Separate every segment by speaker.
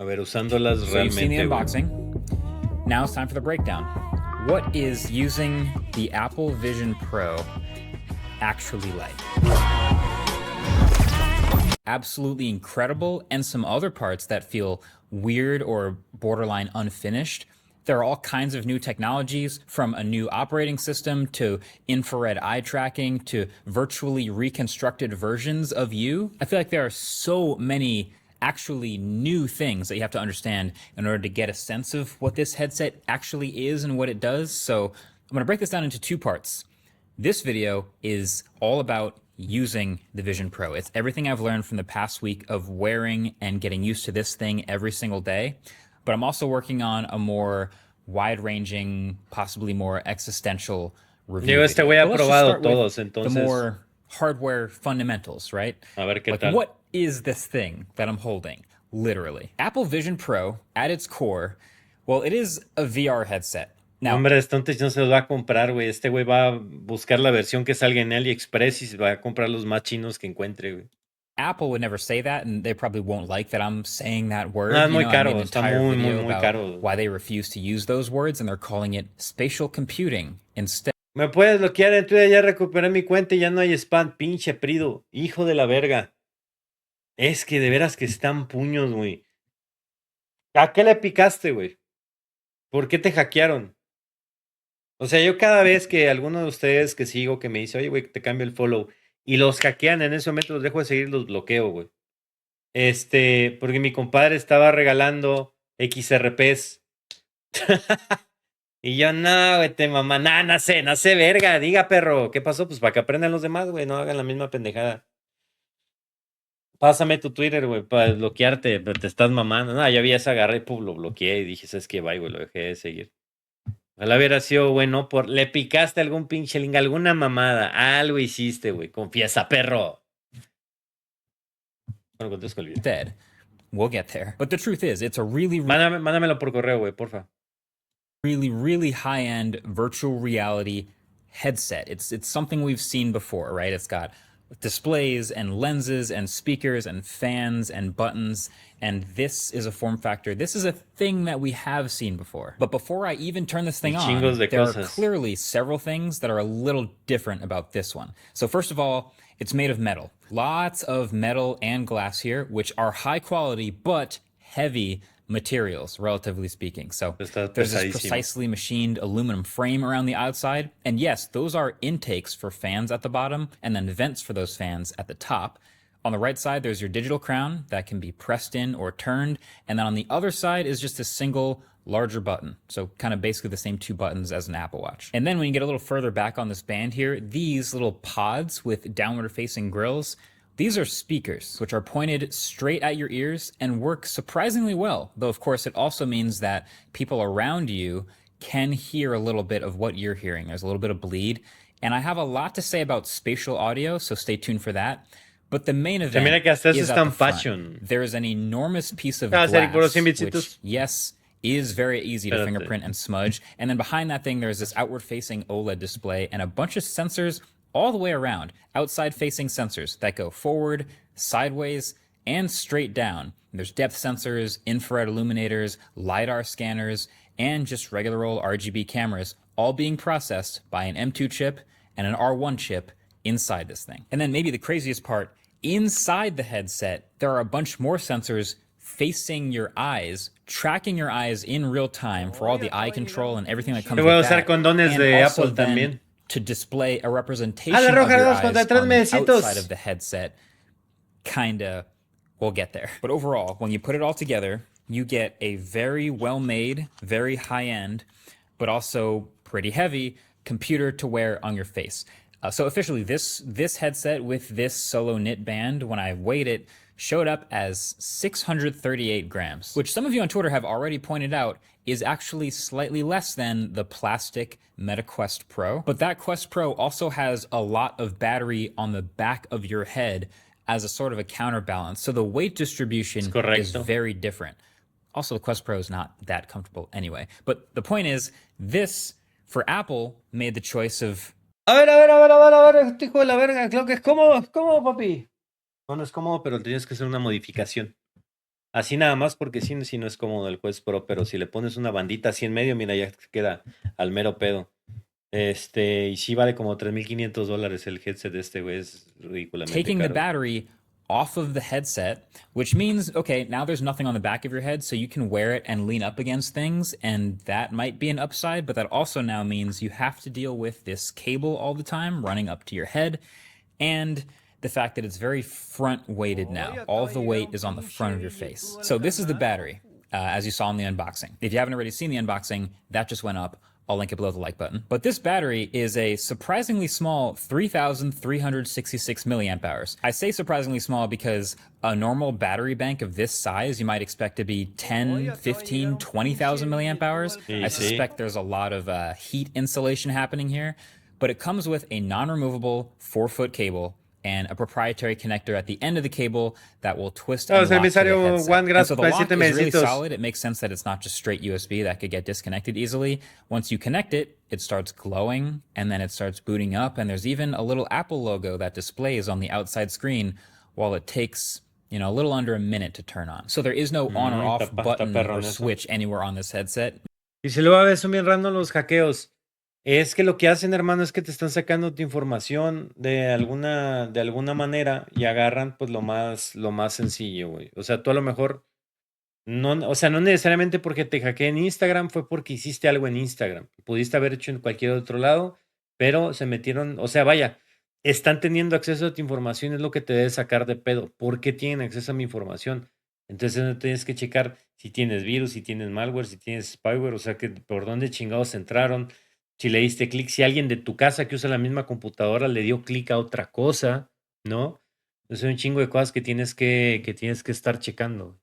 Speaker 1: A ver, usándolas
Speaker 2: So you've seen the
Speaker 1: realmente, güey.
Speaker 2: unboxing. Now it's time for the breakdown. What is using the Apple Vision Pro actually like? Absolutely incredible, and some other parts that feel weird or borderline unfinished. There are all kinds of new technologies, from a new operating system to infrared eye tracking to virtually reconstructed versions of you. I feel like there are so many actually new things that you have to understand in order to get a sense of what this headset actually is and what it does. So I'm going to break this down into two parts. This video is all about using the Vision Pro. It's everything I've learned from the past week of wearing and getting used to this thing every single day. But I'm also working on a more wide-ranging, possibly more existential review
Speaker 1: Digo, este
Speaker 2: video.
Speaker 1: güey ha
Speaker 2: But let's just
Speaker 1: probado
Speaker 2: start with
Speaker 1: todos,
Speaker 2: the
Speaker 1: entonces,
Speaker 2: more hardware fundamentals, right?
Speaker 1: a ver qué
Speaker 2: Like,
Speaker 1: tal.
Speaker 2: what is this thing that I'm holding, literally? Apple Vision Pro, at its core, well, it is a VR headset.
Speaker 1: No,
Speaker 2: Now,
Speaker 1: hombre, este no se los va a comprar, güey. Este güey va a buscar la versión que salga en AliExpress y se va a comprar los más chinos que encuentre, güey.
Speaker 2: Apple would never say that, and they probably won't like that I'm saying that word.
Speaker 1: No, es muy
Speaker 2: I made
Speaker 1: caro,
Speaker 2: an
Speaker 1: está
Speaker 2: entire
Speaker 1: muy, muy,
Speaker 2: video
Speaker 1: muy
Speaker 2: about
Speaker 1: caro.
Speaker 2: why they refuse to use those words, and they're calling it spatial computing instead.
Speaker 1: Me puedes bloquear, entonces ya recuperé mi cuenta y ya no hay spam, pinche Prido, hijo de la verga. Es que de veras que están puños, güey. ¿A qué le picaste, güey? ¿Por qué te hackearon? O sea, yo cada vez que alguno de ustedes que sigo que me dice, oye, güey, te cambio el follow, y los hackean, en ese momento los dejo de seguir, los bloqueo, güey. Porque mi compadre estaba regalando XRPs. Y yo, no, güey, te mamá, no sé, verga, diga, perro, ¿qué pasó? Pues para que aprendan los demás, güey, no hagan la misma pendejada. Pásame tu Twitter, güey, para desbloquearte, pero te estás mamando. No, yo vi esa agarré y pues, lo bloqueé y dije, ¿sabes qué? Bye, güey, lo dejé de seguir. Ojalá hubiera sido, güey, no por. Le picaste algún pinche link, alguna mamada. Algo hiciste, güey. Confiesa, perro. Bueno, contesto el video.
Speaker 2: Instead, we'll get there. But the truth is, it's a
Speaker 1: Mándamelo por correo, güey, porfa.
Speaker 2: really high-end virtual reality headset. It's something we've seen before, right? It's got displays and lenses and speakers and fans and buttons, and this is a form factor. This is a thing that we have seen before. But before I even turn this thing on, there are clearly several things that are a little different about this one. So first of all, it's made of metal. Lots of metal and glass here, which are high quality but heavy materials, relatively speaking. So there's this precisely machined aluminum frame around the outside. And yes, those are intakes for fans at the bottom and then vents for those fans at the top. On the right side, there's your digital crown that can be pressed in or turned. And then on the other side is just a single larger button. So kind of basically the same two buttons as an Apple Watch. And then when you get a little further back on this band here, these little pods with downward facing grills, these are speakers, which are pointed straight at your ears and work surprisingly well, though of course it also means that people around you can hear a little bit of what you're hearing. There's a little bit of bleed, and I have a lot to say about spatial audio, so stay tuned for that. But the main event is at the front. There is an enormous piece of glass, which, yes, is very easy to fingerprint and smudge. And then behind that thing, there's this outward-facing OLED display and a bunch of sensors all the way around, outside-facing sensors that go forward, sideways, and straight down. There's depth sensors, infrared illuminators, LiDAR scanners, and just regular old RGB cameras, all being processed by an M2 chip and an R1 chip inside this thing. And then maybe the craziest part, inside the headset, there are a bunch more sensors facing your eyes, tracking your eyes in real time for all the eye control and everything that comes with that. And also then to display a representation of your eyes on the outside of the headset. Kinda, we'll get there. But overall, when you put it all together, you get a very well-made, very high-end, but also pretty heavy computer to wear on your face. So officially, this headset with this solo knit band, when I weighed it, showed up as 638 grams, which some of you on Twitter have already pointed out is actually slightly less than the plastic Meta Quest Pro. But that Quest Pro also has a lot of battery on the back of your head as a sort of a counterbalance. So the weight distribution is very different. Also, the Quest Pro is not that comfortable anyway. But the point is, this, for Apple, made the choice of...
Speaker 1: A ver, hijo de la verga, creo que es cómodo, papi. No, no es cómodo, pero tienes que hacer una modificación. Así nada más porque sí, sí no es cómodo el Quest Pro, pero si le pones una bandita así en medio, mira, ya queda al mero pedo. Y sí vale como $3,500 el headset de este, güey, es ridículamente
Speaker 2: Taking the
Speaker 1: caro.
Speaker 2: battery off of the headset, which means, okay, now there's nothing on the back of your head, so you can wear it and lean up against things, and that might be an upside, but that also now means you have to deal with this cable all the time running up to your head, and the fact that it's very front weighted now. All of the weight is on the front of your face. So this is the battery, as you saw in the unboxing. If you haven't already seen the unboxing, that just went up. I'll link it below the like button. But this battery is a surprisingly small 3,366 milliamp hours. I say surprisingly small because a normal battery bank of this size you might expect to be 10, 15, 20,000 milliamp hours.
Speaker 1: Sí,
Speaker 2: I
Speaker 1: sí.
Speaker 2: suspect there's a lot of heat insulation happening here. But it comes with a non-removable 4-foot cable and a proprietary connector at the end of the cable that will twist
Speaker 1: No,
Speaker 2: and lock to the
Speaker 1: emisario
Speaker 2: headset.
Speaker 1: Juan,
Speaker 2: And
Speaker 1: gracias
Speaker 2: so the
Speaker 1: por el
Speaker 2: lock
Speaker 1: 7
Speaker 2: is really
Speaker 1: mesecitos.
Speaker 2: solid. It makes sense that it's not just straight USB that could get disconnected easily. Once you connect it, it starts glowing and then it starts booting up. And there's even a little Apple logo that displays on the outside screen while it takes a little under a minute to turn on. So there is no on or off button or switch anywhere on this headset.
Speaker 1: Y si luego a veces son bien random los hackeos. Es que lo que hacen, hermano, es que te están sacando tu información de alguna manera y agarran pues lo más sencillo, güey. O sea, tú a lo mejor no, o sea, no necesariamente porque te hackeé en Instagram, fue porque hiciste algo en Instagram. Pudiste haber hecho en cualquier otro lado, pero se metieron, o sea, vaya, están teniendo acceso a tu información, es lo que te debe sacar de pedo. ¿Por qué tienen acceso a mi información? Entonces no tienes que checar si tienes virus, si tienes malware, si tienes spyware, o sea, que por dónde chingados entraron, si le diste clic, si alguien de tu casa que usa la misma computadora le dio clic a otra cosa, ¿no? Entonces hay un chingo de cosas que tienes que estar checando.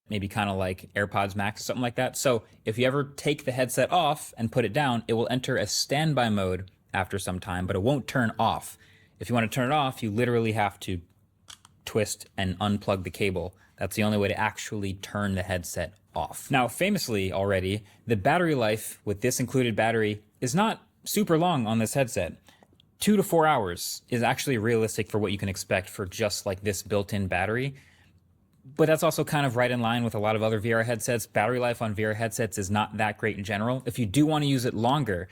Speaker 2: Maybe kind of like AirPods Max, something like that. So if you ever take the headset off and put it down, it will enter a standby mode after some time, but it won't turn off. If you want to turn it off, you literally have to twist and unplug the cable. That's the only way to actually turn the headset off. Now, famously already, the battery life with this included battery is not super long on this headset. 2 to 4 hours is actually realistic for what you can expect for just like this built-in battery. But that's also kind of right in line with a lot of other VR headsets. Battery life on VR headsets is not that great in general. If you do want to use it longer,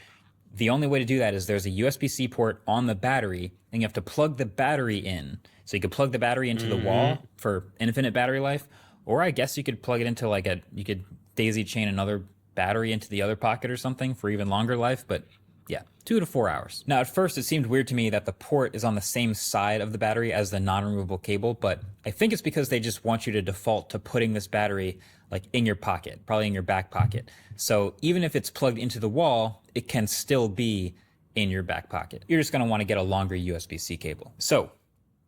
Speaker 2: the only way to do that is there's a USB-C port on the battery, and you have to plug the battery in. So you could plug the battery into the wall for infinite battery life, or I guess you could plug it into you could daisy chain another battery into the other pocket or something for even longer life, but yeah, 2 to 4 hours. Now, at first, it seemed weird to me that the port is on the same side of the battery as the non-removable cable, but I think it's because they just want you to default to putting this battery like in your pocket, probably in your back pocket. So even if it's plugged into the wall, it can still be in your back pocket. You're just going to want to get a longer USB-C cable. So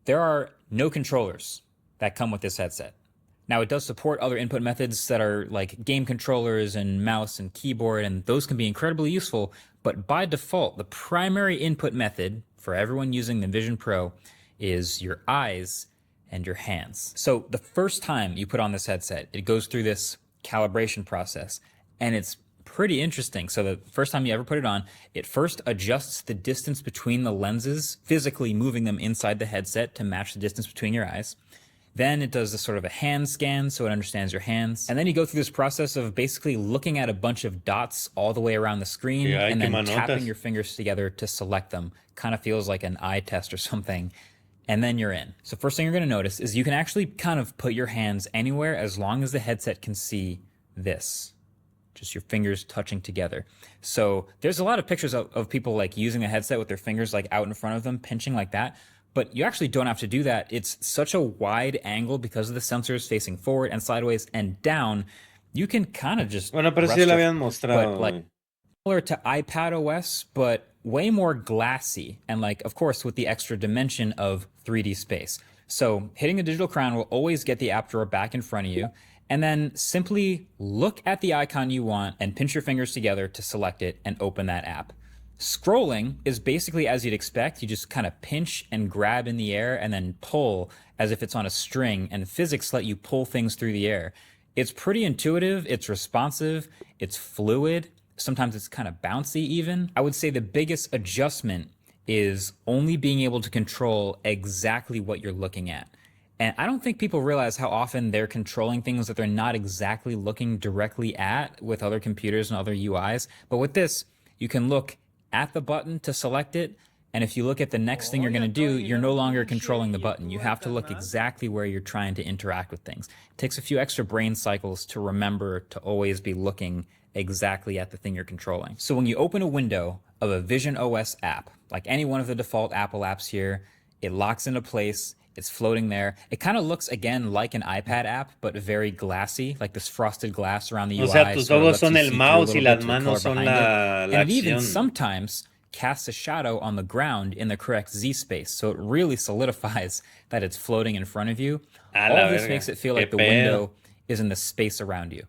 Speaker 2: there are no controllers that come with this headset. Now, it does support other input methods that are like game controllers and mouse and keyboard, and those can be incredibly useful, but by default, the primary input method for everyone using the Vision Pro is your eyes and your hands. So the first time you put on this headset, it goes through this calibration process, and it's pretty interesting. So the first time you ever put it on, it first adjusts the distance between the lenses, physically moving them inside the headset to match the distance between your eyes. Then it does this sort of a hand scan, so it understands your hands. And then you go through this process of basically looking at a bunch of dots all the way around the screen and then tapping your fingers together to select them. Kind of feels like an eye test or something. And then you're in. So first thing you're going to notice is you can actually kind of put your hands anywhere as long as the headset can see this. Just your fingers touching together. So there's a lot of pictures of people like using the headset with their fingers like out in front of them, pinching like that. But you actually don't have to do that. It's such a wide angle because of the sensors facing forward and sideways and down. You can kind of just
Speaker 1: Bueno, pero sí lo habían mostrado.
Speaker 2: but like similar to iPad OS, but way more glassy. And like, of course, with the extra dimension of 3D space. So hitting the digital crown will always get the app drawer back in front of you. And then simply look at the icon you want and pinch your fingers together to select it and open that app. Scrolling is basically as you'd expect. You just kind of pinch and grab in the air and then pull as if it's on a string, and physics let you pull things through the air. It's pretty intuitive, it's responsive, it's fluid. Sometimes it's kind of bouncy even. I would say the biggest adjustment is only being able to control exactly what you're looking at. And I don't think people realize how often they're controlling things that they're not exactly looking directly at with other computers and other UIs. But with this, you can look at the button to select it. And if you look at the next thing you're going to do, you're no longer controlling the button. You have to look exactly where you're trying to interact with things. It takes a few extra brain cycles to remember to always be looking exactly at the thing you're controlling. So when you open a window of a Vision OS app, like any one of the default Apple apps here, it locks into place. It's floating there. It kind of looks, again, like an iPad app, but very glassy, like this frosted glass around the UI.
Speaker 1: O sea, tus
Speaker 2: sort of
Speaker 1: ojos
Speaker 2: lets you
Speaker 1: son el
Speaker 2: see through a
Speaker 1: mouse y
Speaker 2: little
Speaker 1: las
Speaker 2: bit to the color
Speaker 1: manos son
Speaker 2: behind it.
Speaker 1: la
Speaker 2: And it even
Speaker 1: acción.
Speaker 2: sometimes casts a shadow on the ground in the correct Z space. So it really solidifies that it's floating in front of you.
Speaker 1: A
Speaker 2: All
Speaker 1: la
Speaker 2: of this
Speaker 1: verga.
Speaker 2: makes it feel
Speaker 1: Qué
Speaker 2: like the
Speaker 1: pedo.
Speaker 2: window is in the space around you.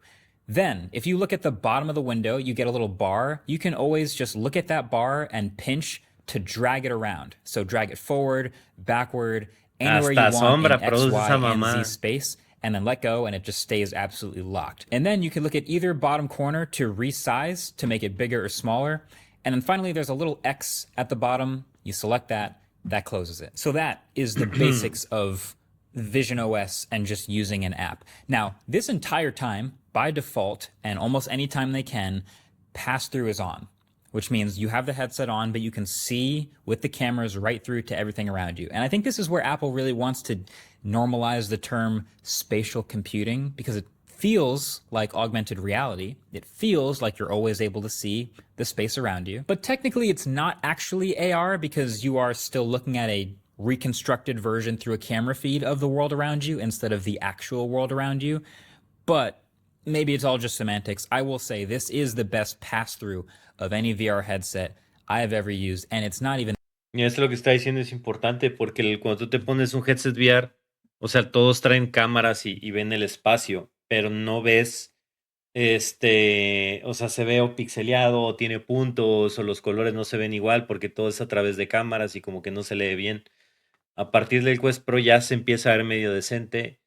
Speaker 2: Then, if you look at the bottom of the window, you get a little bar. You can always just look at that bar and pinch to drag it around. So drag it forward, backward, anywhere
Speaker 1: Hasta
Speaker 2: you want
Speaker 1: sombra
Speaker 2: in X,
Speaker 1: produce
Speaker 2: Y,
Speaker 1: esa
Speaker 2: and Z
Speaker 1: mamá.
Speaker 2: space, and then let go, and it just stays absolutely locked. And then you can look at either bottom corner to resize to make it bigger or smaller. And then finally, there's a little X at the bottom. You select that, that closes it. So that is the basics of Vision OS and just using an app. Now, this entire time, by default, and almost any time they can, Passthrough is on, which means you have the headset on, but you can see with the cameras right through to everything around you. And I think this is where Apple really wants to normalize the term spatial computing, because it feels like augmented reality. It feels like you're always able to see the space around you. But technically, it's not actually AR, because you are still looking at a reconstructed version through a camera feed of the world around you instead of the actual world around you. But maybe it's all just semantics. I will say this is the best pass-through of any VR headset I have ever used, and it's not even...
Speaker 1: Y eso lo que está diciendo es importante porque cuando tú te pones un headset VR, o sea, todos traen cámaras y ven el espacio, pero no ves, o sea, se ve o pixeleado, o tiene puntos, o los colores no se ven igual porque todo es a través de cámaras y como que no se lee bien. A partir del Quest Pro ya se empieza a ver medio decente.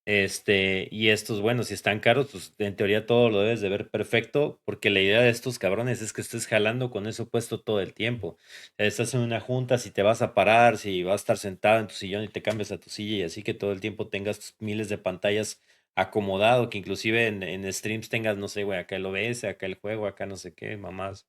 Speaker 1: Y estos, bueno, si están caros, pues en teoría todo lo debes de ver perfecto, porque la idea de estos cabrones es que estés jalando con eso puesto todo el tiempo. Estás en una junta, si te vas a parar, si vas a estar sentado en tu sillón y te cambias a tu silla, y así que todo el tiempo tengas miles de pantallas acomodado, que inclusive en streams tengas, no sé, güey, acá el OBS, acá el juego, acá no sé qué, mamás.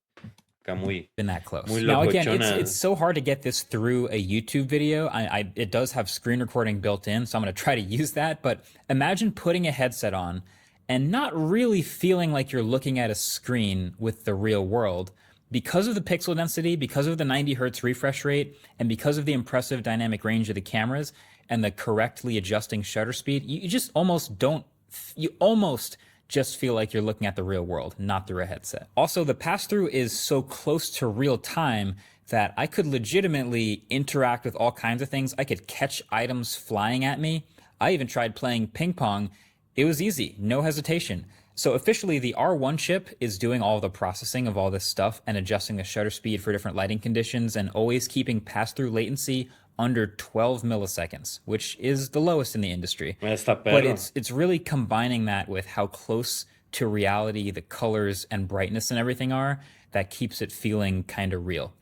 Speaker 1: Muy,
Speaker 2: been that close.
Speaker 1: muy
Speaker 2: Now again,
Speaker 1: locochona.
Speaker 2: it's so hard to get this through a YouTube video. It does have screen recording built in, so I'm going to try to use that. But imagine putting a headset on and not really feeling like you're looking at a screen with the real world because of the pixel density, because of the 90 hertz refresh rate, and because of the impressive dynamic range of the cameras and the correctly adjusting shutter speed. You just almost don't. You almost just feel like you're looking at the real world, not through a headset. Also, the pass-through is so close to real time that I could legitimately interact with all kinds of things. I could catch items flying at me. I even tried playing ping pong. It was easy, no hesitation. So officially, the R1 chip is doing all the processing of all this stuff and adjusting the shutter speed for different lighting conditions and always keeping pass-through latency under 12 milliseconds, which is the lowest in the industry. But it's really combining that with how close to reality the colors and brightness and everything are that keeps it feeling kind of real.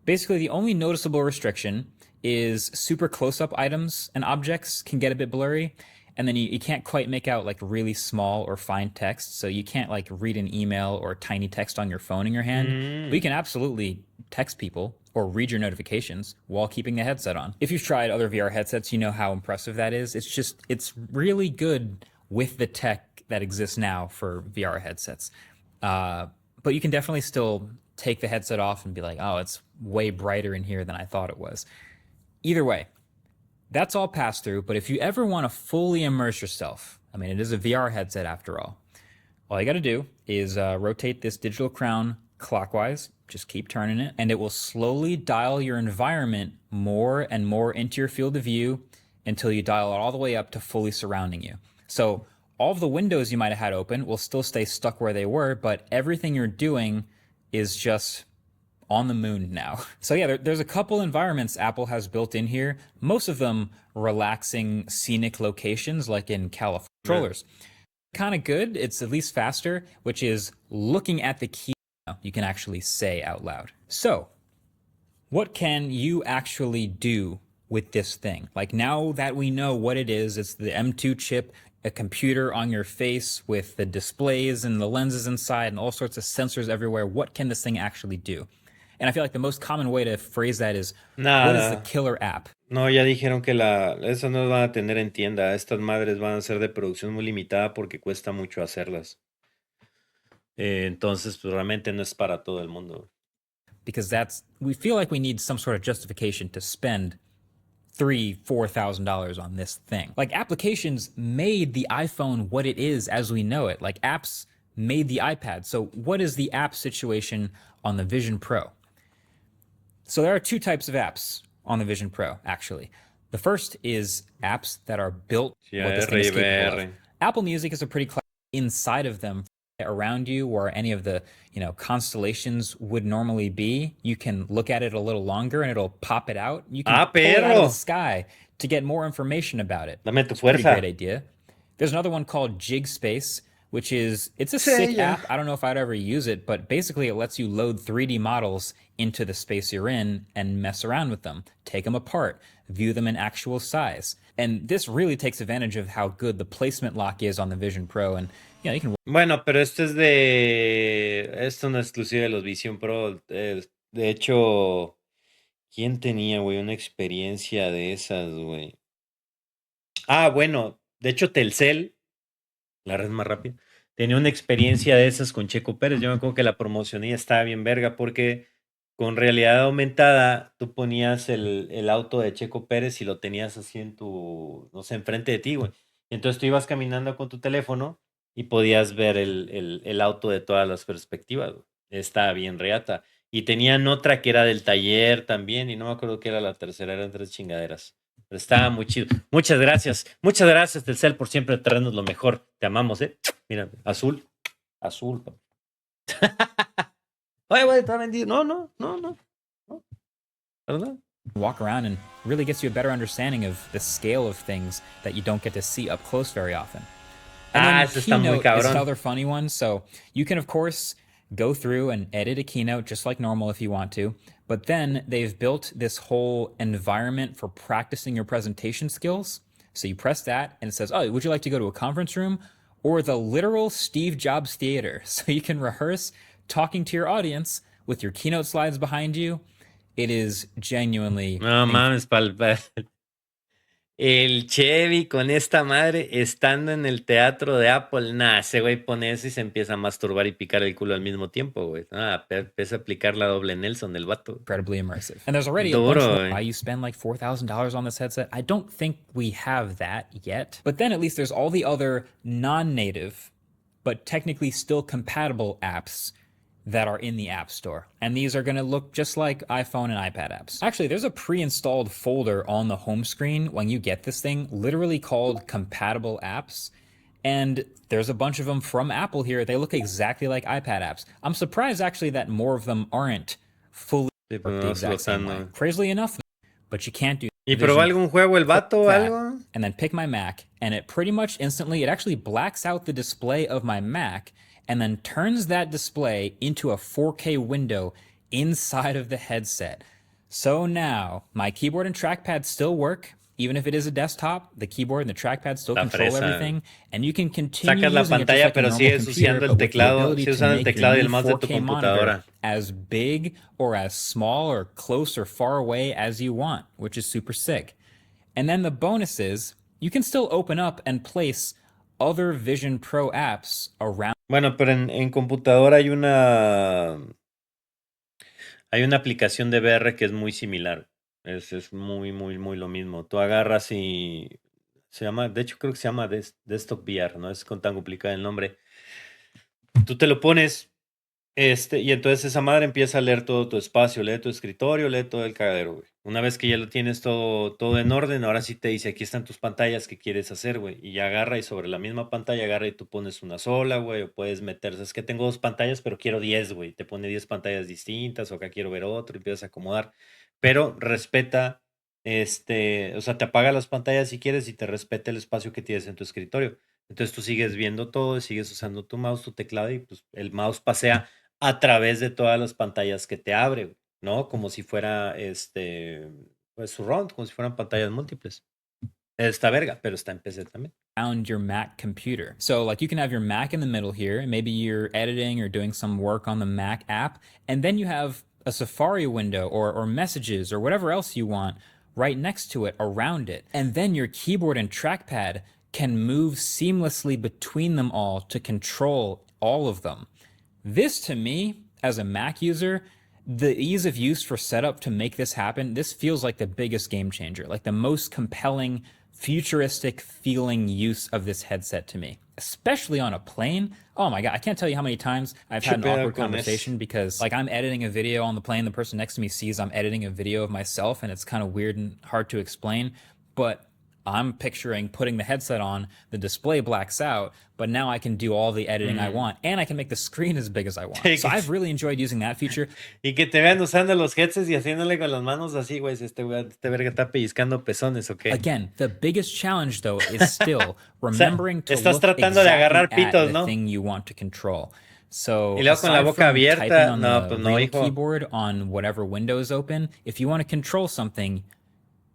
Speaker 2: Basically, the only noticeable restriction is super close-up items and objects can get a bit blurry, and then you can't quite make out like really small or fine text, so you can't like read an email or tiny text on your phone in your hand. But you can absolutely text people or read your notifications while keeping the headset on. If you've tried other VR headsets, you know how impressive that is. It's really good with the tech that exists now for VR headsets. But you can definitely still take the headset off and be like, oh, it's way brighter in here than I thought it was. Either way, that's all pass-through, but if you ever want to fully immerse yourself, I mean, it is a VR headset after all you got to do is rotate this digital crown clockwise, just keep turning it, and it will slowly dial your environment more and more into your field of view until you dial it all the way up to fully surrounding you. So all of the windows you might have had open will still stay stuck where they were, but everything you're doing is just on the moon now. So yeah, there's a couple environments Apple has built in here, most of them relaxing scenic locations like in California. Controllers. Kind of good, it's at least faster, which is looking at the key you can actually say out loud. So, what can you actually do with this thing. Like now that we know what it is, it's the M2 chip, a computer on your face with the displays and the lenses inside and all sorts of sensors everywhere. What can this thing actually do? And I feel like the most common way to phrase that is, what is the
Speaker 1: Nada.
Speaker 2: killer app?
Speaker 1: No, ya dijeron que esas no las van a tener en tienda. Estas madres van a ser de producción muy limitada porque cuesta mucho hacerlas. Entonces, pues realmente no es para todo el mundo.
Speaker 2: Because we feel like we need some sort of justification to spend $3,000-$4,000 on this thing. Like applications made the iPhone what it is as we know it. Like apps made the iPad. So what is the app situation on the Vision Pro? So there are two types of apps on the Vision Pro, actually. The first is apps that are built what this thing is capable of. Apple Music is a pretty classic inside of them around you where any of the constellations would normally be. You can look at it a little longer and it'll pop it out. You can pull it out of the sky to get more information about it.
Speaker 1: Dame tu
Speaker 2: It's a pretty
Speaker 1: fuerza.
Speaker 2: great idea. There's another one called Jig Space, which it's a sick app. I don't know if I'd ever use it, but basically it lets you load 3D models into the space you're in and mess around with them, take them apart, view them in actual size. And this really takes advantage of how good the placement lock is on the Vision Pro. And you can...
Speaker 1: Bueno, pero esto no es exclusivo de los Vision Pro. De hecho, ¿quién tenía, güey, una experiencia de esas, güey? Ah, bueno, de hecho Telcel, la red más rápida, tenía una experiencia de esas con Checo Pérez. Yo me acuerdo que la promocioné y estaba bien verga porque con realidad aumentada tú ponías el auto de Checo Pérez y lo tenías así no sé, enfrente de ti, güey. Entonces tú ibas caminando con tu teléfono y podías ver el auto de todas las perspectivas, güey. Estaba bien reata. Y tenían otra que era del taller también y no me acuerdo qué era la tercera, eran 3 chingaderas. Pero estaba muy chido. Muchas gracias, Telcel, por siempre traernos lo mejor. Te amamos, ¿eh? Mira, azul, papá. Oye, güey, está vendido. No. ¿Verdad?
Speaker 2: Walk around and really gets you a better understanding of the scale of things that you don't get to see up close very often. And then
Speaker 1: ese está muy
Speaker 2: Keynote
Speaker 1: cabrón.
Speaker 2: is another funny one. So you can, of course, go through and edit a Keynote just like normal if you want to. But then they've built this whole environment for practicing your presentation skills. So you press that and it says, oh, would you like to go to a conference room or the literal Steve Jobs theater? So you can rehearse talking to your audience with your Keynote slides behind you. It is genuinely...
Speaker 1: No mames, el Chevy con esta madre estando en el teatro de Apple. Nah, ese güey pone eso y se empieza a masturbar y picar el culo al mismo tiempo, güey. Empieza a aplicar la doble Nelson, el vato.
Speaker 2: Incredibly immersive. And there's already a bunch of why you spend like $4,000 on this headset. I don't think we have that yet. But then at least there's all the other non-native, but technically still compatible apps that are in the App Store. And these are going to look just like iPhone and iPad apps. Actually, there's a pre-installed folder on the home screen when you get this thing, literally called Compatible Apps. And there's a bunch of them from Apple here. They look exactly like iPad apps. I'm surprised, actually, that more of them aren't fully the exact same way. Crazily enough, but you can't do
Speaker 1: ¿Y probó algún juego el vato o algo?
Speaker 2: And then pick my Mac, and it pretty much instantly, it actually blacks out the display of my Mac and then turns that display into a 4K window inside of the headset. So now, my keyboard and trackpad still work. Even if it is a desktop, the keyboard and the trackpad still control everything, and you can continue
Speaker 1: Sacas la
Speaker 2: using
Speaker 1: pantalla,
Speaker 2: it just like
Speaker 1: pero sigues usando el teclado, sigues usando el teclado y el mouse de tu computadora.
Speaker 2: As big or as small or close or far away as you want, which is super sick. And then the bonus is, you can still open up and place other Vision Pro apps around.
Speaker 1: Bueno, pero en computadora hay una aplicación de VR que es muy similar. Es muy lo mismo. Tú agarras y se llama, de hecho creo que se llama Desktop VR, no es tan complicado el nombre. Tú te lo pones y entonces esa madre empieza a leer todo tu espacio, lee tu escritorio, lee todo el cagadero, güey. Una vez que ya lo tienes todo en orden, ahora sí te dice, aquí están tus pantallas, ¿qué quieres hacer, güey? Y ya agarra y sobre la misma pantalla agarra y tú pones una sola, güey, o puedes meterse, es que tengo 2 pantallas, pero quiero 10, güey. Te pone 10 pantallas distintas, o acá quiero ver otro, y empiezas a acomodar. Pero respeta, o sea, te apaga las pantallas si quieres y te respeta el espacio que tienes en tu escritorio. Entonces tú sigues viendo todo, sigues usando tu mouse, tu teclado, y pues el mouse pasea a través de todas las pantallas que te abre, ¿no? Como si fuera pues surround, como si fueran pantallas múltiples. Está verga, pero está en PC también.
Speaker 2: Around your Mac computer. So like you can have your Mac in the middle here, and maybe you're editing or doing some work on the Mac app, and then you have a Safari window or messages or whatever else you want right next to it around it. And then your keyboard and trackpad can move seamlessly between them all to control all of them. This to me, as a Mac user, the ease of use for setup to make this happen, this feels like the biggest game changer, like the most compelling, futuristic feeling use of this headset to me, especially on a plane. Oh my God, I can't tell you how many times I've had an awkward conversation because like I'm editing a video on the plane, the person next to me sees I'm editing a video of myself and it's kind of weird and hard to explain, but I'm picturing putting the headset on, the display blacks out, but now I can do all the editing I want, and I can make the screen as big as I want. So I've really enjoyed using that feature.
Speaker 1: Y que te vean usando los headsets y haciéndole con las manos así, güey, este verga está pellizcando pezones, ¿o qué?
Speaker 2: Again, the biggest challenge, though, is still remembering to
Speaker 1: estás
Speaker 2: look
Speaker 1: tratando de agarrar
Speaker 2: exactly
Speaker 1: pitos,
Speaker 2: at
Speaker 1: ¿no?
Speaker 2: the thing you want to control. So
Speaker 1: Y luego con la
Speaker 2: aside
Speaker 1: boca
Speaker 2: from
Speaker 1: abierta,
Speaker 2: typing on
Speaker 1: no,
Speaker 2: the
Speaker 1: pues no,
Speaker 2: real
Speaker 1: hijo.
Speaker 2: keyboard on whatever window is open, if you want to control something,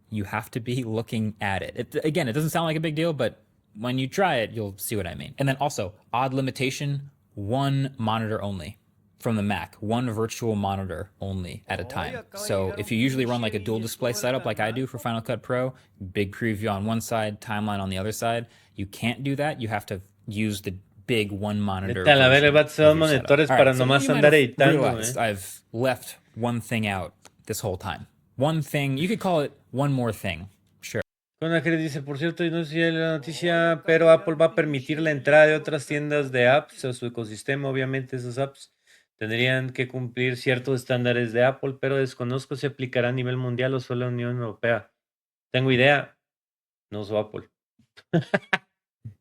Speaker 2: you have to be looking at it. Again, it doesn't sound like a big deal, but when you try it, you'll see what I mean. And then also, odd limitation, one monitor only from the Mac, one virtual monitor only at a time. So if you usually run like a dual display setup like I do for Final Cut Pro, big preview on one side, timeline on the other side, you can't do that. You have to use the big one monitor.
Speaker 1: Vete a la verga, vatos, son monitores para nomás andar editando,
Speaker 2: I've left one thing out this whole time. One thing, you could call it one more thing. Sure.
Speaker 1: Conajer dice, por cierto, y no sé si la noticia, pero Apple va a permitir la entrada de otras tiendas de apps a su ecosistema. Obviamente esas apps tendrían que cumplir ciertos estándares de Apple, pero desconozco si aplicará a nivel mundial o solo a la Unión Europea. Tengo idea, no uso Apple.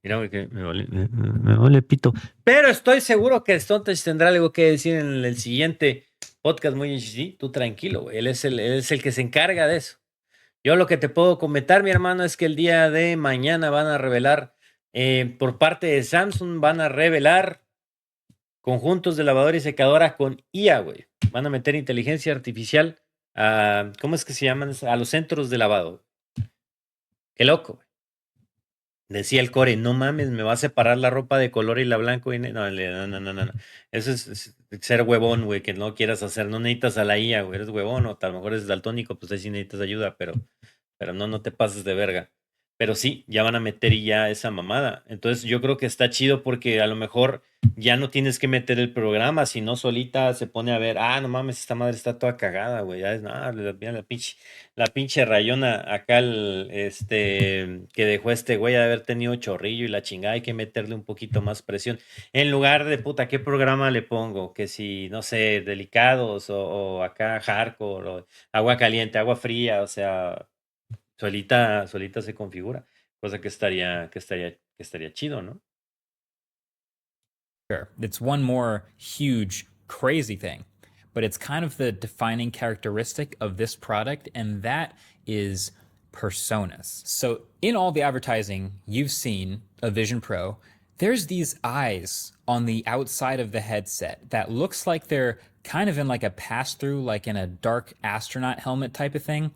Speaker 1: Mira, güey, que me vale pito. Pero estoy seguro que Stontage tendrá algo que decir en el siguiente podcast. Muy sí, tú tranquilo, güey. Él es el que se encarga de eso. Yo lo que te puedo comentar, mi hermano, es que el día de mañana van a revelar, por parte de Samsung, van a revelar conjuntos de lavadora y secadora con IA, güey. Van a meter inteligencia artificial a, ¿cómo es que se llaman? A los centros de lavado. Qué loco, güey. Decía el core, no mames, me va a separar la ropa de color y la blanco. Y no. Eso es ser huevón, güey, que no quieras hacer. No necesitas a la IA, güey, eres huevón, o a lo mejor eres daltónico, pues ahí sí necesitas ayuda, pero no te pases de verga. Pero sí, ya van a meter ya esa mamada. Entonces yo creo que está chido porque a lo mejor ya no tienes que meter el programa, sino solita se pone a ver, no mames, esta madre está toda cagada, güey. Ya es nada, mira la pinche rayona acá, que dejó este güey de haber tenido chorrillo y la chingada, hay que meterle un poquito más presión. En lugar de, puta, ¿qué programa le pongo? Que si, no sé, delicados o acá hardcore, o agua caliente, agua fría, o sea, solita se configura, cosa que estaría chido, ¿no?
Speaker 2: Sure. It's one more huge, crazy thing, but it's kind of the defining characteristic of this product, and that is personas. So in all the advertising you've seen of Vision Pro, there's these eyes on the outside of the headset that looks like they're kind of in like a pass-through, like in a dark astronaut helmet type of thing.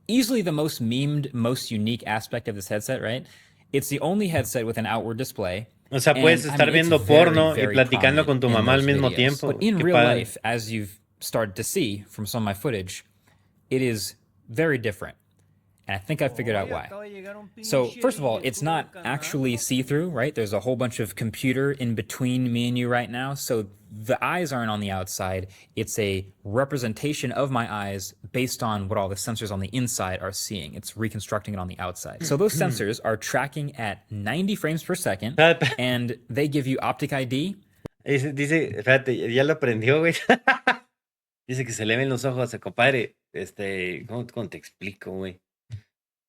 Speaker 2: Easily the most memed, most unique aspect of this headset, right? It's the only headset with an outward display.
Speaker 1: O sea, puedes estar viendo porno y platicando con tu mamá al mismo tiempo.
Speaker 2: But in real life, as you've started to see from some of my footage, it is very different. And I think I figured out why. So first of all, it's not actually see-through, right? There's a whole bunch of computer in between me and you right now. So the eyes aren't on the outside. It's a representation of my eyes based on what all the sensors on the inside are seeing. It's reconstructing it on the outside. So those sensors are tracking at 90 frames per second, and they give you optic ID.
Speaker 1: Dice, espérate, ya lo aprendió, güey. Dice que se le ven los ojos, compadre. ¿Cómo te explico, güey?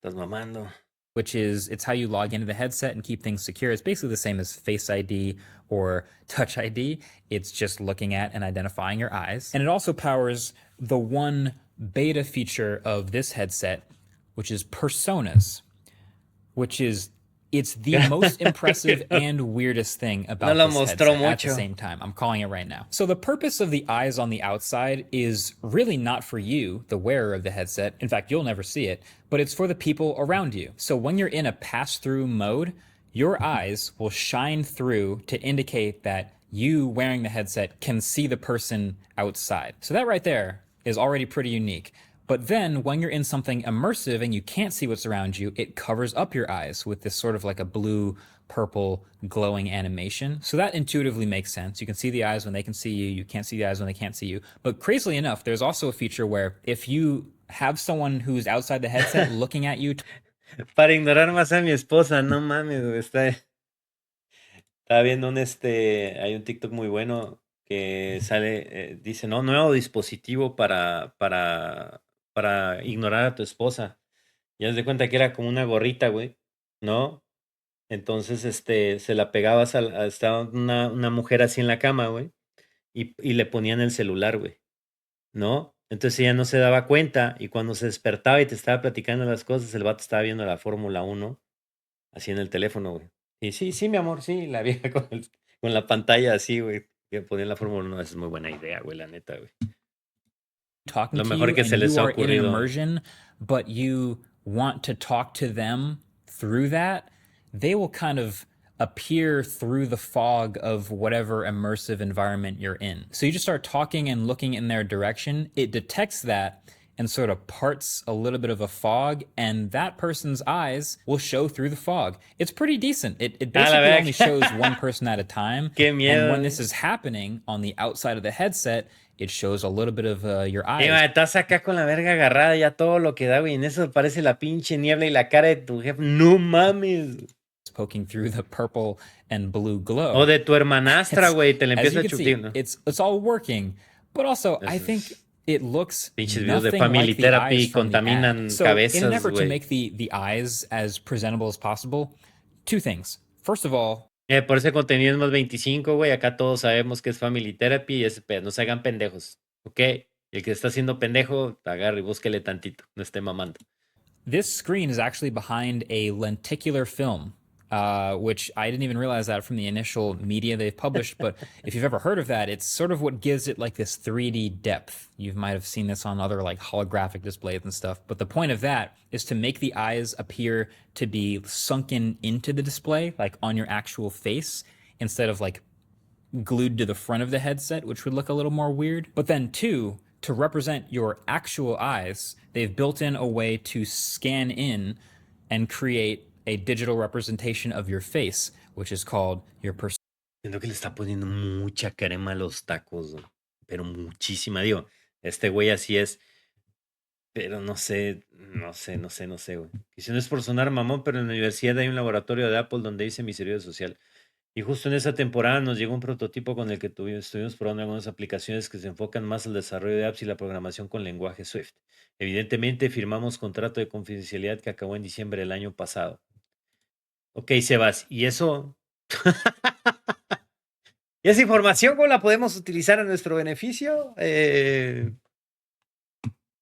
Speaker 1: Estás mamando.
Speaker 2: Which is, it's how you log into the headset and keep things secure. It's basically the same as Face ID or Touch ID. It's just looking at and identifying your eyes. And it also powers the one beta feature of this headset, which is personas, which is It's the most impressive and weirdest thing
Speaker 1: No
Speaker 2: about
Speaker 1: lo
Speaker 2: this
Speaker 1: mostró
Speaker 2: headset at the
Speaker 1: mucho.
Speaker 2: same time. I'm calling it right now. So the purpose of the eyes on the outside is really not for you, the wearer of the headset. In fact, you'll never see it, but it's for the people around you. So when you're in a pass-through mode, your eyes will shine through to indicate that you wearing the headset can see the person outside. So that right there is already pretty unique. But then when you're in something immersive and you can't see what's around you, it covers up your eyes with this sort of like a blue, purple, glowing animation. So that intuitively makes sense. You can see the eyes when they can see you. You can't see the eyes when they can't see you. But crazily enough, there's also a feature where if you have someone who's outside the headset looking at you,
Speaker 1: Para ignorar más a mi esposa, no mames, güey. Estaba viendo hay un TikTok muy bueno que sale, dice, no, nuevo dispositivo para ignorar a tu esposa. Y haz de cuenta que era como una gorrita, güey, ¿no? Entonces, se la pegabas estaba una mujer así en la cama, güey, y le ponían el celular, güey, ¿no? Entonces ella no se daba cuenta y cuando se despertaba y te estaba platicando las cosas, el vato estaba viendo la Fórmula 1 así en el teléfono, güey. Y sí, sí, mi amor, sí, la vieja con la pantalla así, güey, que ponía la Fórmula 1, esa es muy buena idea, güey, la neta, güey.
Speaker 2: talking
Speaker 1: Lo
Speaker 2: to
Speaker 1: mejor
Speaker 2: you
Speaker 1: que se
Speaker 2: and
Speaker 1: les
Speaker 2: you
Speaker 1: ha
Speaker 2: are in an
Speaker 1: ocurrido.
Speaker 2: immersion, but you want to talk to them through that, they will kind of appear through the fog of whatever immersive environment you're in. So you just start talking and looking in their direction. It detects that and sort of parts a little bit of a fog, and that person's eyes will show through the fog. It's pretty decent. It
Speaker 1: Ah, la
Speaker 2: basically only shows one
Speaker 1: verga.
Speaker 2: person at a time.
Speaker 1: Qué
Speaker 2: And
Speaker 1: miedo,
Speaker 2: when this
Speaker 1: güey.
Speaker 2: is happening on the outside of the headset, it shows a little bit of your
Speaker 1: Y
Speaker 2: eyes
Speaker 1: estás acá con la verga agarrada, ya todo lo que da, güey. En eso aparece la pinche niebla y la cara de tu jefe. No mames.
Speaker 2: poking through the purple and blue
Speaker 1: O
Speaker 2: glow.
Speaker 1: de tu hermanastra,
Speaker 2: It's,
Speaker 1: güey. Te la
Speaker 2: as
Speaker 1: empieza
Speaker 2: you
Speaker 1: a
Speaker 2: can see,
Speaker 1: chutir, ¿no?
Speaker 2: it's all working, but also I think
Speaker 1: Esos
Speaker 2: it looks
Speaker 1: pinches videos de
Speaker 2: nothing
Speaker 1: Family
Speaker 2: like the eyes
Speaker 1: Therapy
Speaker 2: from the ad.
Speaker 1: contaminan
Speaker 2: So in an
Speaker 1: cabezas,
Speaker 2: effort to
Speaker 1: güey.
Speaker 2: make the eyes as presentable as possible, two things. First of all,
Speaker 1: Por ese contenido es más 25, güey. Acá todos sabemos que es Family Therapy y ese pedo. No se hagan pendejos, ¿ok? El que está haciendo pendejo, agarre y búsquele tantito. No esté mamando.
Speaker 2: this screen is actually behind a lenticular film, which I didn't even realize that from the initial media they've published. But if you've ever heard of that, it's sort of what gives it like this 3D depth. You might have seen this on other like holographic displays and stuff. But the point of that is to make the eyes appear to be sunken into the display, like on your actual face, instead of like glued to the front of the headset, which would look a little more weird. But then, two, to represent your actual eyes, they've built in a way to scan in and create a digital representation of your face, which is called your persona.
Speaker 1: Siento que le está poniendo mucha crema a los tacos, güey. Pero muchísima. Digo, este güey así es. Pero no sé, güey. Y si no es por sonar mamón, pero en la universidad hay un laboratorio de Apple donde hice mi servicio social. Y justo en esa temporada nos llegó un prototipo con el que estuvimos probando algunas aplicaciones que se enfocan más al desarrollo de apps y la programación con lenguaje Swift. Evidentemente firmamos contrato de confidencialidad que acabó en diciembre del año pasado. Ok, Sebas, ¿y eso? ¿Y esa información cómo la podemos utilizar a nuestro beneficio?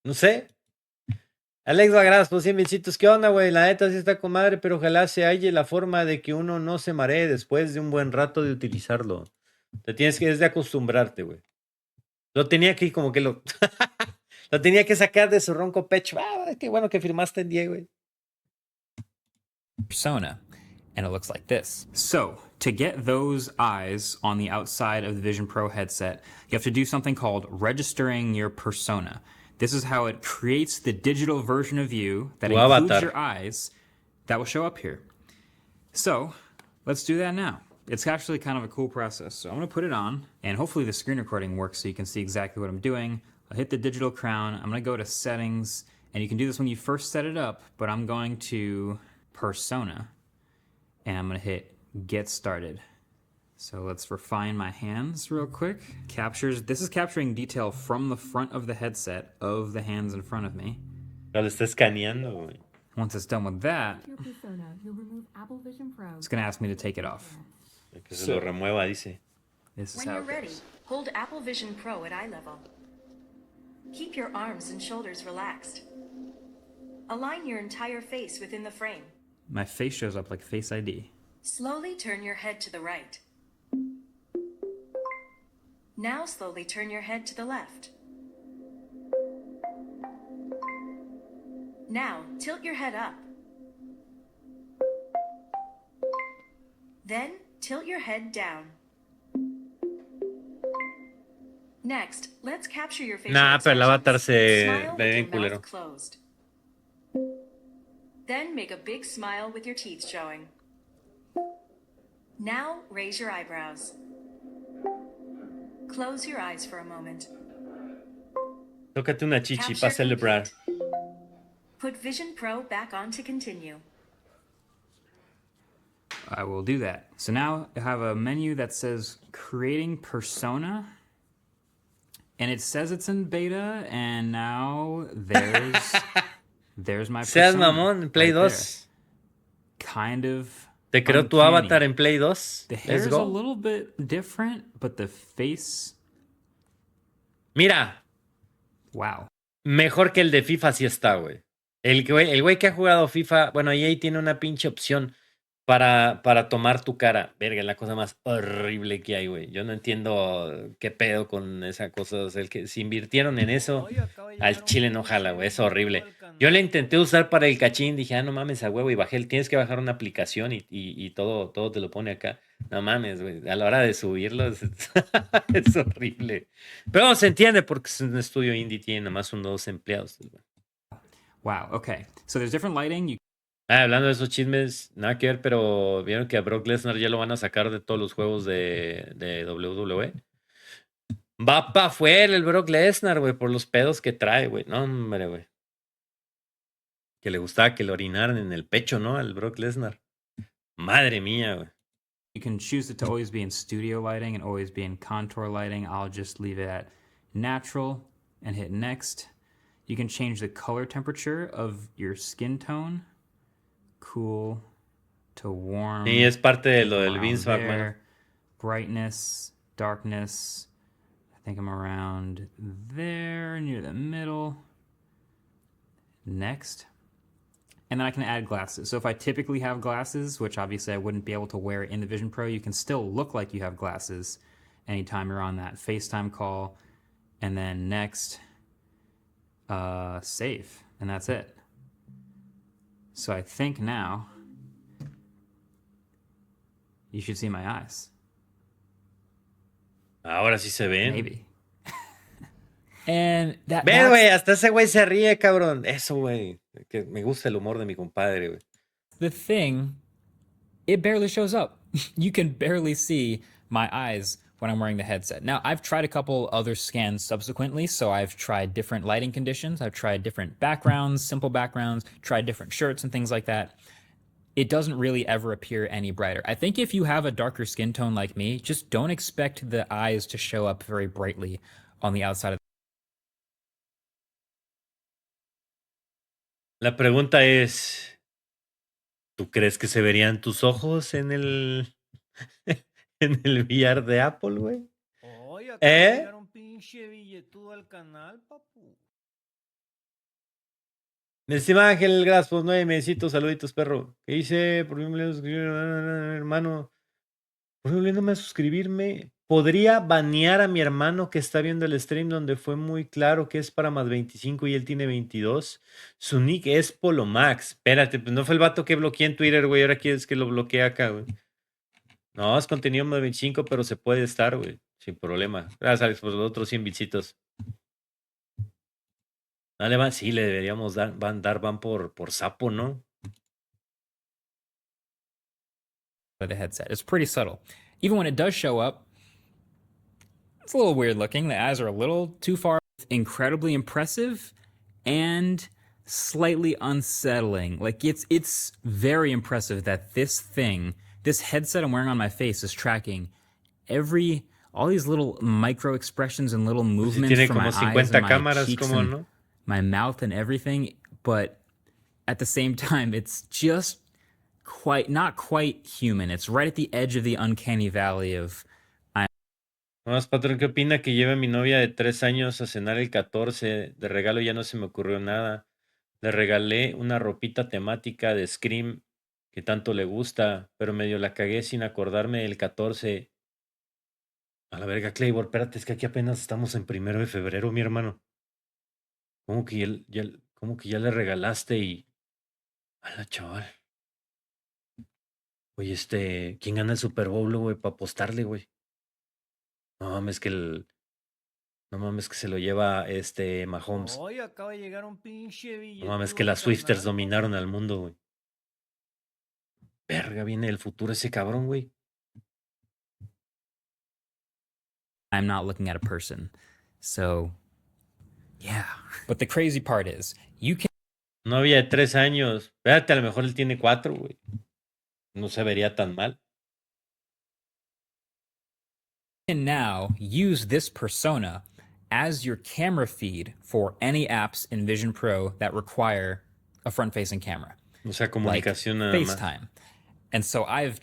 Speaker 1: No sé. Alex Bagras, pues 100 besitos. ¿Qué onda, güey? La neta sí está con madre, pero ojalá se halle la forma de que uno no se maree después de un buen rato de utilizarlo. Te tienes que desde acostumbrarte, güey. Lo tenía que como que lo... lo tenía que sacar de su ronco pecho. Ah, qué bueno que firmaste en 10, güey.
Speaker 2: Persona, and it looks like this. So, to get those eyes on the outside of the Vision Pro headset, you have to do something called registering your persona. This is how it creates the digital version of you that
Speaker 1: Tu
Speaker 2: includes
Speaker 1: avatar.
Speaker 2: your eyes that will show up here. So, let's do that now. It's actually kind of a cool process. So I'm going to put it on, and hopefully the screen recording works so you can see exactly what I'm doing. I'll hit the digital crown. I'm going to go to settings, and you can do this when you first set it up, but I'm going to persona, and I'm going to hit get started. So let's refine my hands real quick. This is capturing detail from the front of the headset of the hands in front of me.
Speaker 1: Lo está escaneando, güey.
Speaker 2: Once it's done with that,
Speaker 3: Your persona, you'll remove Apple Vision Pro.
Speaker 2: it's going to ask me to take it off.
Speaker 1: Que se lo remueva, dice.
Speaker 2: This is
Speaker 4: When
Speaker 2: how
Speaker 4: you're
Speaker 2: it
Speaker 4: ready,
Speaker 2: goes.
Speaker 4: hold Apple Vision Pro at eye level. Keep your arms and shoulders relaxed. Align your entire face within the frame.
Speaker 2: my face shows up like Face ID.
Speaker 4: Slowly turn your head to the right. Now slowly turn your head to the left. Now tilt your head up. Then tilt your head down. Next, let's capture your facial
Speaker 1: Nah, pero el avatar
Speaker 4: expressions.
Speaker 1: se
Speaker 4: Smile
Speaker 1: ve
Speaker 4: with
Speaker 1: bien
Speaker 4: your
Speaker 1: culero.
Speaker 4: mouth closed. Then make a big smile with your teeth showing. Now raise your eyebrows. Close your eyes for a moment.
Speaker 1: Tócate una chichi
Speaker 4: Capture
Speaker 1: para celebrar.
Speaker 4: complete. Put Vision Pro back on to continue.
Speaker 2: I will do that. So now I have a menu that says creating persona. And it says it's in beta, and now there's my
Speaker 1: Seas
Speaker 2: persona.
Speaker 1: mamón, en Play
Speaker 2: right there.
Speaker 1: 2.
Speaker 2: Kind of.
Speaker 1: Te creó tu
Speaker 2: uncanny.
Speaker 1: avatar en Play 2.
Speaker 2: The hair
Speaker 1: Let's
Speaker 2: is a
Speaker 1: go.
Speaker 2: little bit different, but the face,
Speaker 1: Mira,
Speaker 2: wow.
Speaker 1: mejor que el de FIFA sí está, güey. El güey que ha jugado FIFA, bueno, EA tiene una pinche opción para tomar tu cara. Verga, es la cosa más horrible que hay, güey. Yo no entiendo qué pedo con esa cosa. O sea, el que se invirtieron en eso, al chile no jala, güey. Es horrible. Yo le intenté usar para el cachín, dije, ah, no mames, a huevo, y bajé. Tienes que bajar una aplicación y todo te lo pone acá. No mames, güey. A la hora de subirlo es horrible. Pero se entiende porque es un estudio indie, tiene nada más 2 empleados. Güey.
Speaker 2: Wow, okay. So there's different lighting. You
Speaker 1: Ah, hablando de esos chismes, nada que ver, pero vieron que a Brock Lesnar ya lo van a sacar de todos los juegos de WWE. Va para afuera el Brock Lesnar, güey, por los pedos que trae, güey. No, hombre, güey. Que le gustaba que le orinaran en el pecho, ¿no? Al Brock Lesnar. Madre mía, güey.
Speaker 2: You can choose it to always be in studio lighting and always be in contour lighting. I'll just leave it at natural and hit next. You can change the color temperature of your skin tone. Cool to warm.
Speaker 1: Y es parte de lo del
Speaker 2: around
Speaker 1: Vince
Speaker 2: there.
Speaker 1: McMahon.
Speaker 2: Brightness, darkness. I think I'm around there, near the middle. Next. And then I can add glasses. So if I typically have glasses, which obviously I wouldn't be able to wear in the Vision Pro, you can still look like you have glasses anytime you're on that FaceTime call. And then next, save. And that's it. So I think now you should see my eyes.
Speaker 1: Ahora sí se ven.
Speaker 2: Maybe. And
Speaker 1: Ve,
Speaker 2: that's
Speaker 1: güey, hasta ese güey se ríe, cabrón. Eso, güey. Que me gusta el humor de mi compadre, güey.
Speaker 2: the thing. It barely shows up. You can barely see my eyes when I'm wearing the headset. Now, I've tried a couple other scans subsequently, so I've tried different lighting conditions, I've tried different backgrounds, simple backgrounds, tried different shirts and things like that. It doesn't really ever appear any brighter. I think if you have a darker skin tone like me, just don't expect the eyes to show up very brightly on the outside of
Speaker 1: La pregunta es, ¿tú crees que se verían tus ojos en el en el VR de Apple, güey?
Speaker 5: Oye, acaba
Speaker 1: ¿Eh?
Speaker 5: de llegar un pinche billetudo al canal, papu.
Speaker 1: Mi estimado Ángel Graspos, 9 mesecitos, saluditos, perro. ¿Qué hice? ¿Por qué me olvidé suscribirme, hermano? ¿Por qué me olvidé suscribirme? ¿Podría banear a mi hermano que está viendo el stream donde fue muy claro que es para más 25 y él tiene 22? Su nick es Polomax. Espérate, pues no fue el vato que bloqueé en Twitter, güey. Ahora quieres que lo bloquee acá, güey. No, es contenido más 25, pero se puede estar, güey. Sin problema. Gracias, Alex, por los otros 100 bitsitos. Dale, van. Sí, le deberíamos dar van por sapo, ¿no?
Speaker 2: the headset. It's pretty subtle. Even when it does show up, it's a little weird looking. The eyes are a little too far. Incredibly impressive and slightly unsettling. Like it's very impressive that this headset I'm wearing on my face is tracking all these little micro expressions and little movements
Speaker 1: Tiene
Speaker 2: from my
Speaker 1: como
Speaker 2: eyes
Speaker 1: 50
Speaker 2: and my
Speaker 1: cámaras,
Speaker 2: cheeks
Speaker 1: como,
Speaker 2: and
Speaker 1: ¿no?
Speaker 2: my mouth and everything, but at the same time, it's just not quite human. It's right at the edge of the uncanny valley of
Speaker 1: Nomás, patrón, ¿qué opina que lleve a mi novia de 3 años a cenar el 14? De regalo ya no se me ocurrió nada. Le regalé una ropita temática de Scream que tanto le gusta, pero medio la cagué sin acordarme del 14. A la verga, Claybor, espérate, es que aquí apenas estamos en 1 de febrero, mi hermano. ¿Cómo que cómo que ya le regalaste y... A la chaval. Oye, ¿quién gana el Super Bowl, güey, para apostarle, güey? No mames que no mames que se lo lleva Mahomes.
Speaker 5: Hoy acaba de llegar un pinche
Speaker 1: No mames
Speaker 5: billetudo
Speaker 1: que
Speaker 5: al
Speaker 1: las Swifters
Speaker 5: canal,
Speaker 1: dominaron
Speaker 5: papu.
Speaker 1: al mundo, güey. Verga, viene el futuro ese cabrón, güey.
Speaker 2: I'm not looking at a person. So, yeah. But the crazy part is, you can
Speaker 1: Novia de 3 años. Espérate, a lo mejor él tiene 4, güey. No se vería tan mal.
Speaker 2: now use this persona as your camera feed for any apps in Vision Pro that require a front-facing camera.
Speaker 1: O sea,
Speaker 2: Like
Speaker 1: comunicación nada más.
Speaker 2: FaceTime. And so I've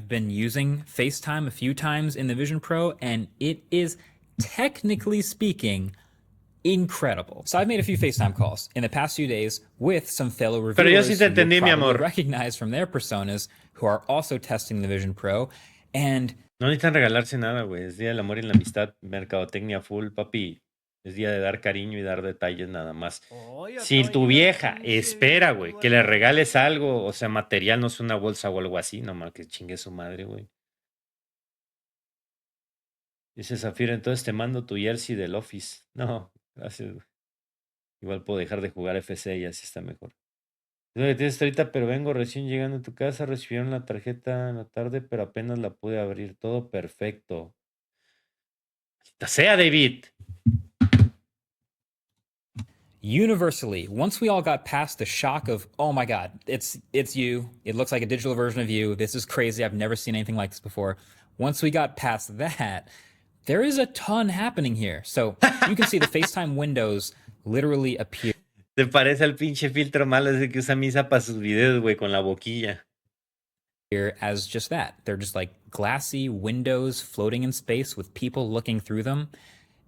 Speaker 2: been using FaceTime a few times in the Vision Pro, and it is, technically speaking, incredible. So I've made a few FaceTime calls in the past few days with some fellow reviewers
Speaker 1: Pero yo sí te
Speaker 2: who you'll
Speaker 1: entendí, mi
Speaker 2: probably
Speaker 1: amor.
Speaker 2: recognize from their personas who are also testing the Vision Pro. And
Speaker 1: No necesitan regalarse nada, güey. Es Día del Amor y la Amistad, mercadotecnia full, papi. Es día de dar cariño y dar detalles nada más.
Speaker 5: Hoy
Speaker 1: Si
Speaker 5: acaba de
Speaker 1: tu
Speaker 5: llegar un
Speaker 1: vieja
Speaker 5: pinche
Speaker 1: espera, güey,
Speaker 5: billetudo
Speaker 1: que
Speaker 5: al
Speaker 1: le
Speaker 5: canal,
Speaker 1: regales
Speaker 5: papu.
Speaker 1: algo, o sea, material, no es una bolsa o algo así, nomás que chingue su madre, güey. Dice Zafiro, entonces te mando tu jersey del Office. No, gracias, güey. Igual puedo dejar de jugar FC y así está mejor. Es lo que tienes ahorita, pero vengo recién llegando a tu casa, recibieron la tarjeta en la tarde, pero apenas la pude abrir. Todo perfecto. ¡Maldita sea, David!
Speaker 2: universally, once we all got past the shock of, oh my God, it's you, it looks like a digital version of you, this is crazy, I've never seen anything like this before. Once we got past that, there is a ton happening here. So you can see the FaceTime windows literally appear
Speaker 1: Te parece al pinche filtro malo ese que usa Misa para sus videos, güey, con la boquilla.
Speaker 2: as just that. They're just like glassy windows floating in space with people looking through them.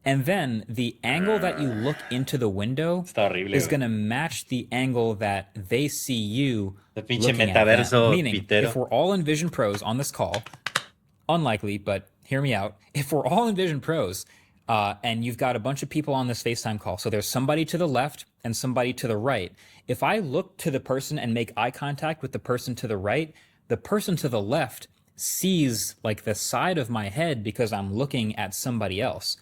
Speaker 2: And then the angle that you look into the window
Speaker 1: Está horrible,
Speaker 2: is
Speaker 1: güey.
Speaker 2: going to match the angle that they see you
Speaker 1: El pinche
Speaker 2: looking at them.
Speaker 1: metaverso
Speaker 2: Meaning,
Speaker 1: pitero.
Speaker 2: if we're all in Vision Pros on this call, unlikely, but hear me out. If we're all in Vision Pros and you've got a bunch of people on this FaceTime call, so there's somebody to the left and somebody to the right. If I look to the person and make eye contact with the person to the right, the person to the left sees like the side of my head because I'm looking at somebody else.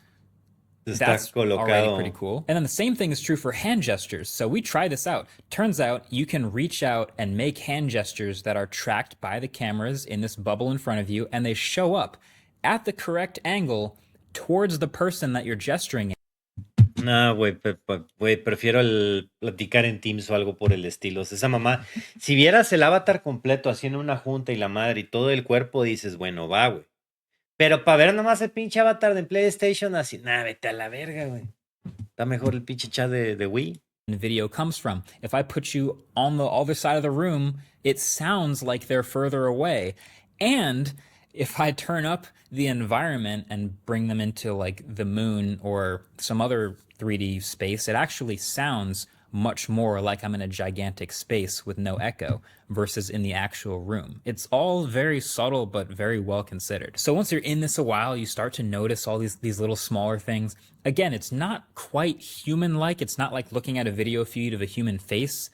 Speaker 1: Está
Speaker 2: That's already
Speaker 1: colocado.
Speaker 2: pretty cool. And then the same thing is true for hand gestures. So we tried this out. Turns out you can reach out and make hand gestures that are tracked by the cameras in this bubble in front of you, and they show up at the correct angle towards the person that you're gesturing at.
Speaker 1: No, güey, prefiero platicar en Teams o algo por el estilo. O sea, esa mamá, si vieras el avatar completo haciendo una junta y la madre y todo el cuerpo, dices, bueno, va, güey. Pero para ver nomás el pinche avatar de PlayStation, así, nada, vete a la verga, güey. Está mejor el pinche chat de Wii.
Speaker 2: Video comes from. If I put you on the other side of the room, it sounds like they're further away. And if I turn up the environment and bring them into like the moon or some other 3D space, it actually sounds much more like I'm in a gigantic space with no echo versus in the actual room. It's all very subtle but very well considered. So once you're in this a while, you start to notice all these little smaller things. Again, it's not quite human-like. It's not like looking at a video feed of a human face,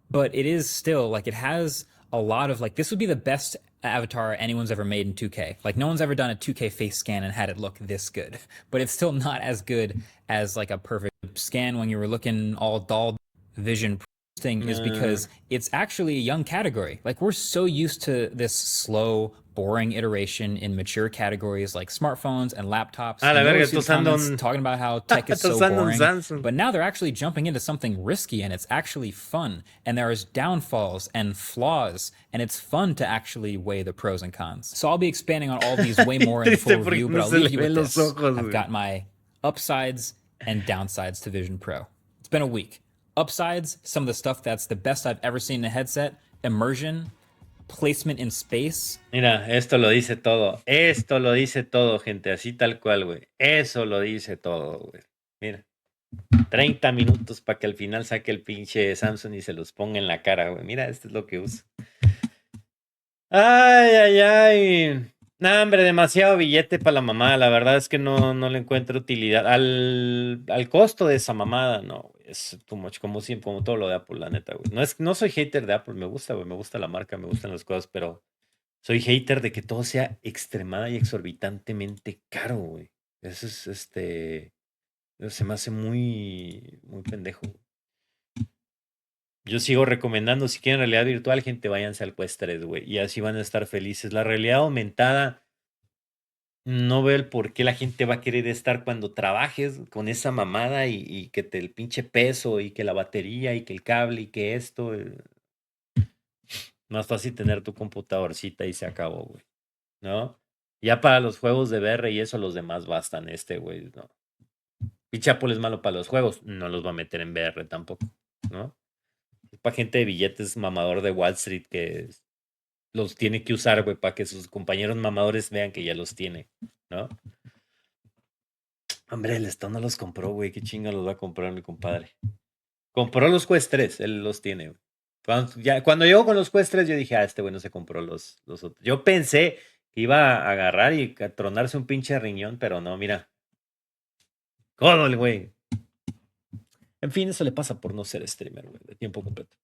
Speaker 2: but it is still like it has a lot of like, this would be the best avatar anyone's ever made in 2K. Like no one's ever done a 2K face scan and had it look this good, but it's still not as good as like a perfect scan when you were looking all dull. Vision thing is because it's actually a young category. Like we're so used to this slow, boring iteration in mature categories like smartphones and laptops.
Speaker 1: Ah, la
Speaker 2: And you
Speaker 1: verga,
Speaker 2: always see
Speaker 1: tú
Speaker 2: the comments
Speaker 1: usando
Speaker 2: talking about how tech is
Speaker 1: tú
Speaker 2: so
Speaker 1: usando un
Speaker 2: boring.
Speaker 1: Samsung.
Speaker 2: But now they're actually jumping into something risky and it's actually fun. And there is downfalls and flaws. And it's fun to actually weigh the pros and cons. So I'll be expanding on all these way more in the full
Speaker 1: Triste porque
Speaker 2: review, but
Speaker 1: no
Speaker 2: I'll
Speaker 1: se le
Speaker 2: leave you with
Speaker 1: ven los
Speaker 2: this.
Speaker 1: ojos,
Speaker 2: I've
Speaker 1: güey.
Speaker 2: got my upsides and downsides to Vision Pro. It's been a week. Upsides, some of the stuff that's the best I've ever seen in a headset. Immersion, placement in space.
Speaker 1: Mira, esto lo dice todo. Esto lo dice todo, gente. Así tal cual, güey. Eso lo dice todo, güey. Mira. 30 minutos para que al final saque el pinche Samsung y se los ponga en la cara, güey. Mira, esto es lo que uso. Ay, ay, ay. No, hombre, demasiado billete para la mamada. La verdad es que no le encuentro utilidad. Al costo de esa mamada, no, güey. Es too much, como siempre, como todo lo de Apple, la neta, güey. No soy hater de Apple, me gusta, güey. Me gusta la marca, me gustan las cosas, pero soy hater de que todo sea extremada y exorbitantemente caro, güey. Eso es, se me hace muy pendejo. Yo sigo recomendando, si quieren realidad virtual, gente, váyanse al Quest 3, güey. Y así van a estar felices. La realidad aumentada, no veo el por qué la gente va a querer estar cuando trabajes con esa mamada y que te el pinche peso y que la batería y que el cable y que esto. Más fácil tener tu computadorcita y se acabó, güey. ¿No? Ya para los juegos de VR y eso, los demás bastan, güey, no. Pinche Apple es malo para los juegos, no los va a meter en VR tampoco, ¿no? Es para gente de billetes mamador de Wall Street que los tiene que usar, güey, para que sus compañeros mamadores vean que ya los tiene, ¿no? Hombre, el Stone no los compró, güey. Qué chinga los va a comprar mi compadre. Compró los Quest 3, él los tiene, güey. Cuando llegó con los Quest 3, yo dije, este güey no se compró los otros. Yo pensé que iba a agarrar y a tronarse un pinche riñón, pero no, mira. Codo el güey. En fin, eso le pasa por no ser streamer, güey, de tiempo completo.